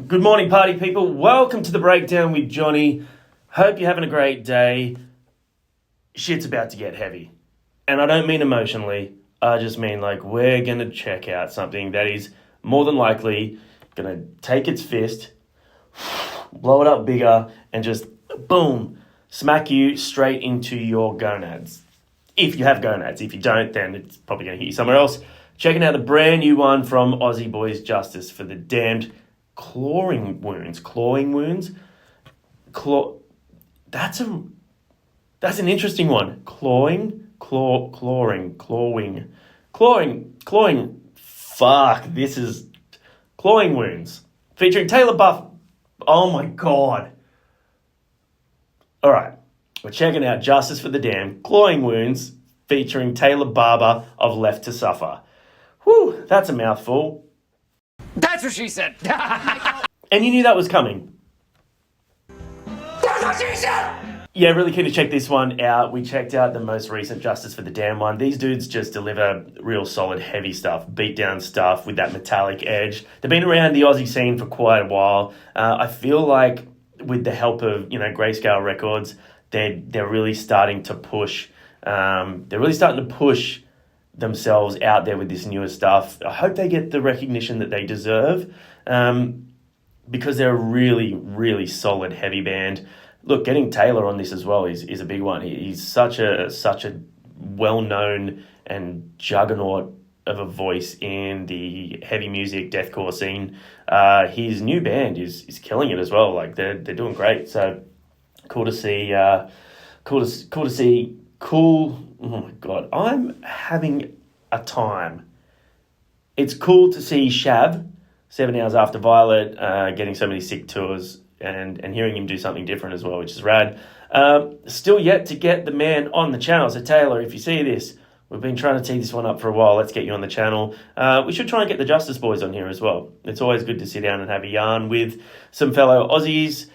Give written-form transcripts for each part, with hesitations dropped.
Good morning, party people. Welcome to the Breakdown with Johnny. Hope you're having a great day. Shit's about to get heavy. And I don't mean emotionally. I just mean like we're going to check out something that is more than likely going to take its fist, blow it up bigger, and just boom, smack you straight into your gonads. If you have gonads. If you don't, then it's probably going to hit you somewhere else. Checking out the brand new one from Aussie Boys Justice for the damned clawing wounds. That's an interesting one. Clawing. Fuck, this is clawing wounds. Featuring Taylor Buff. Oh my God. All right. We're checking out Justice for the Damned Clawing Wounds featuring Taylor Barber of Left to Suffer. Whew, that's a mouthful. That's what she said. And you knew that was coming. That's what she said. Yeah, really keen to check this one out. We checked out the most recent Justice for the Damned one. These dudes just deliver real solid, heavy stuff, beat down stuff with that metallic edge. They've been around the Aussie scene for quite a while. I feel like with the help of, Grayscale Records, they're really starting to push. Themselves out there with this newer stuff. I hope they get the recognition that they deserve, because they're a really, really solid heavy band. Look, getting Taylor on this as well is a big one. He's such a well-known and juggernaut of a voice in the heavy music deathcore scene. His new band is killing it as well. Like they're doing great. So cool to see. Oh my God, I'm having a time. It's cool to see Shab, 7 Hours After Violet, getting so many sick tours and hearing him do something different as well, which is rad. Still yet to get the man on the channel. So Taylor, if you see this, we've been trying to tee this one up for a while. Let's get you on the channel. We should try and get the Justice Boys on here as well. It's always good to sit down and have a yarn with some fellow Aussies.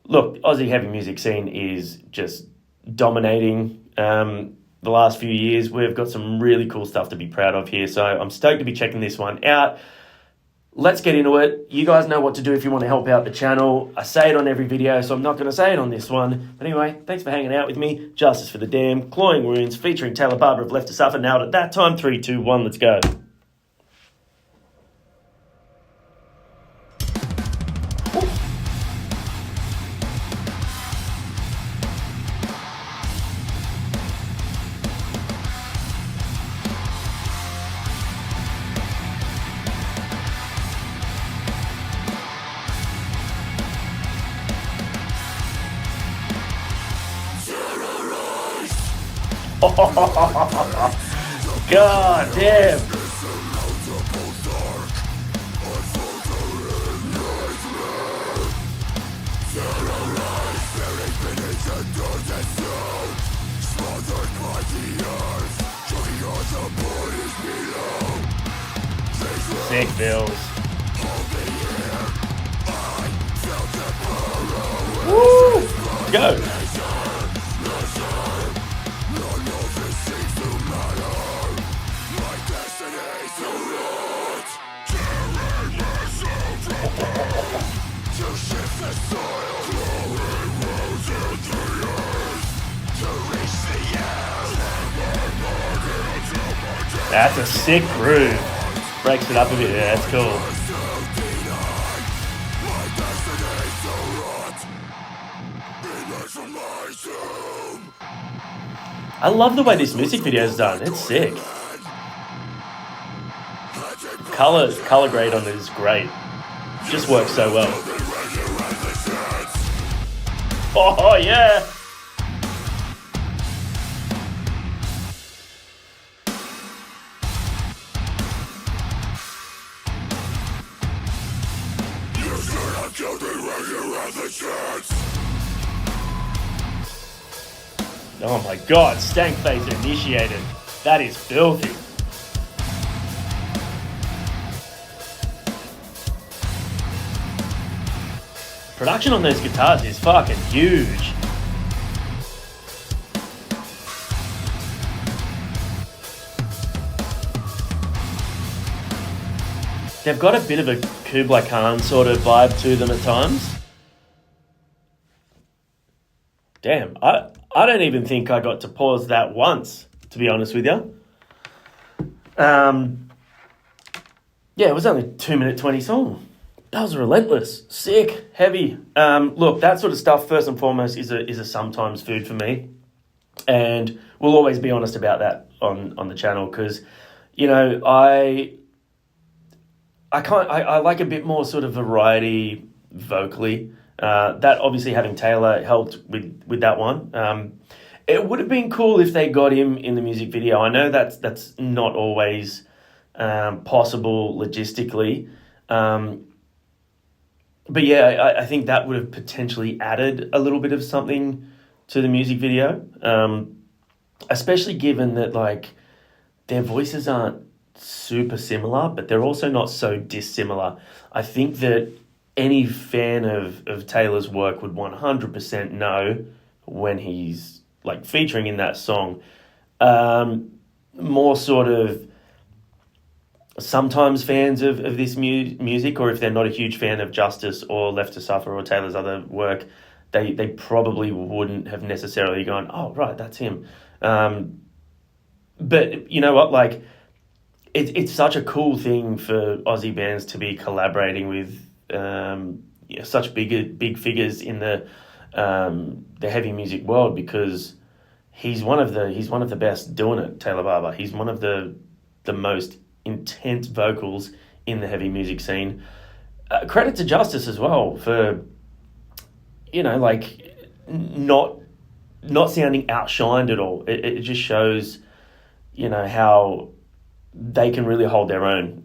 Look, Aussie heavy music scene is just dominating. The last few years, we've got some really cool stuff to be proud of here. So I'm stoked to be checking this one out. Let's get into it. You guys know what to do if you want to help out the channel. I say it on every video, so I'm not going to say it on this one. But anyway, thanks for hanging out with me. Justice for the Damned, Clawing Wounds, featuring Taylor Barber of Left to Suffer. Nailed it that time. 3, 2, 1, let's go. God damn. Sick bills. Woo! Go. That's a sick groove. Breaks it up a bit. Yeah, that's cool. I love the way this music video is done. It's sick. Color grade on it is great. Just works so well. Oh yeah. Oh my God, stank phaser initiated. That is filthy. Production on those guitars is fucking huge. They've got a bit of a Kublai Khan sort of vibe to them at times. Damn, I don't even think I got to pause that once, to be honest with you. Yeah, it was only a 2-minute 20 song. That was relentless, sick, heavy. Look, that sort of stuff, first and foremost, is a sometimes food for me. And we'll always be honest about that on the channel because, you know, I like a bit more sort of variety vocally. That obviously having Taylor helped with that one. It would have been cool if they got him in the music video. I know that's not always possible logistically. But yeah, I think that would have potentially added a little bit of something to the music video. Especially given that like their voices aren't super similar, but they're also not so dissimilar. I think that any fan of Taylor's work would 100% know when he's like featuring in that song. More sort of sometimes fans of this music, or if they're not a huge fan of Justice or Left to Suffer or Taylor's other work, they probably wouldn't have necessarily gone, oh, right, that's him. But you know what, like, it's such a cool thing for Aussie bands to be collaborating with such big figures in the heavy music world, because he's one of the best doing it, Taylor Barber. He's one of the most intense vocals in the heavy music scene. Credit to Justice as well for, you know, like not sounding outshined at all. It just shows, you know, how they can really hold their own.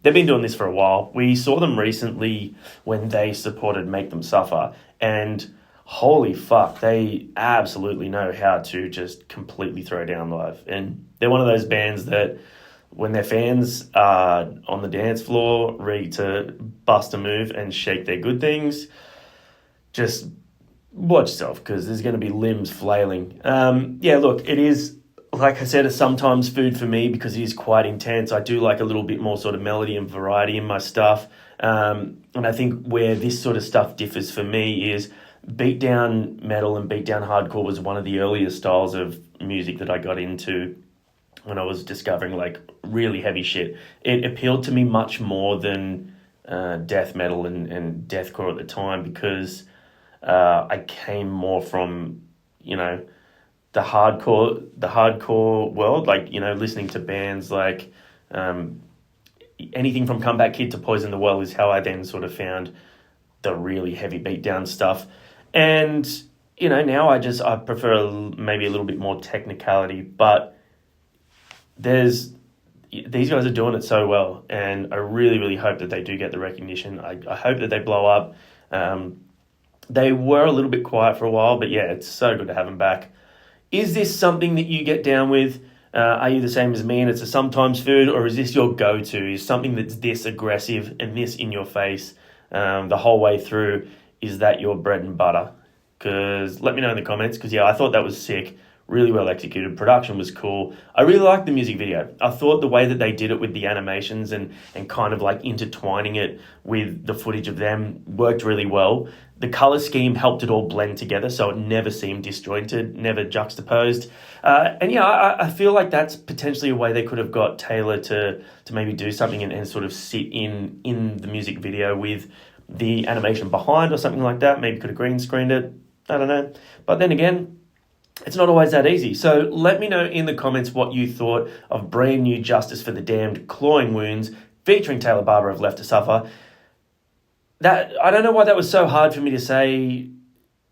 They've been doing this for a while. We saw them recently when they supported Make Them Suffer, and holy fuck, they absolutely know how to just completely throw down live. And they're one of those bands that when their fans are on the dance floor ready to bust a move and shake their good things, just watch yourself, because there's going to be limbs flailing. Yeah, look, it is, like I said, a sometimes food for me because it is quite intense. I do like a little bit more sort of melody and variety in my stuff. And I think where this sort of stuff differs for me is beatdown metal and beatdown hardcore was one of the earlier styles of music that I got into when I was discovering like really heavy shit. It appealed to me much more than death metal and deathcore at the time, because I came more from, you know, the hardcore world, like, you know, listening to bands like anything from Comeback Kid to Poison the Well is how I then sort of found the really heavy beatdown stuff. And, you know, now I prefer maybe a little bit more technicality, but these guys are doing it so well, and I really, really hope that they do get the recognition. I hope that they blow up. They were a little bit quiet for a while, but yeah, it's so good to have them back. Is this something that you get down with? Are you the same as me and it's a sometimes food, or is this your go-to? Is something that's this aggressive and this in your face the whole way through, is that your bread and butter? Because let me know in the comments, because yeah, I thought that was sick. Really well executed. Production was cool. I really liked the music video. I thought the way that they did it with the animations and kind of like intertwining it with the footage of them worked really well. The color scheme helped it all blend together, so it never seemed disjointed, never juxtaposed. And yeah, I feel like that's potentially a way they could have got Taylor to maybe do something and sort of sit in the music video with the animation behind or something like that. Maybe could have green screened it. I don't know. But then again, it's not always that easy. So let me know in the comments what you thought of brand new Justice for the Damned Clawing Wounds featuring Taylor Barber of Left to Suffer. That, I don't know why that was so hard for me to say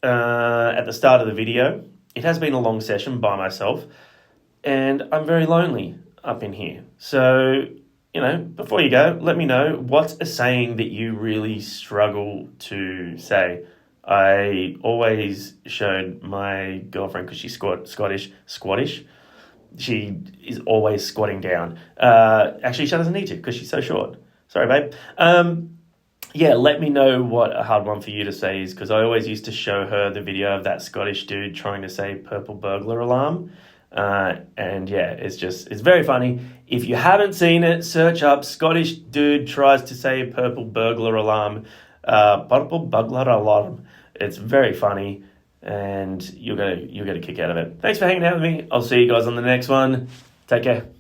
at the start of the video. It has been a long session by myself, and I'm very lonely up in here. So, you know, before you go, let me know what's a saying that you really struggle to say. I always showed my girlfriend, because she's Scottish. She is always squatting down. Actually, she doesn't need to because she's so short. Sorry, babe. Yeah, let me know what a hard one for you to say is, because I always used to show her the video of that Scottish dude trying to say purple burglar alarm. And yeah, it's very funny. If you haven't seen it, search up Scottish dude tries to say purple burglar alarm. Purple burglar alarm. It's very funny, and you'll get a kick out of it. Thanks for hanging out with me. I'll see you guys on the next one. Take care.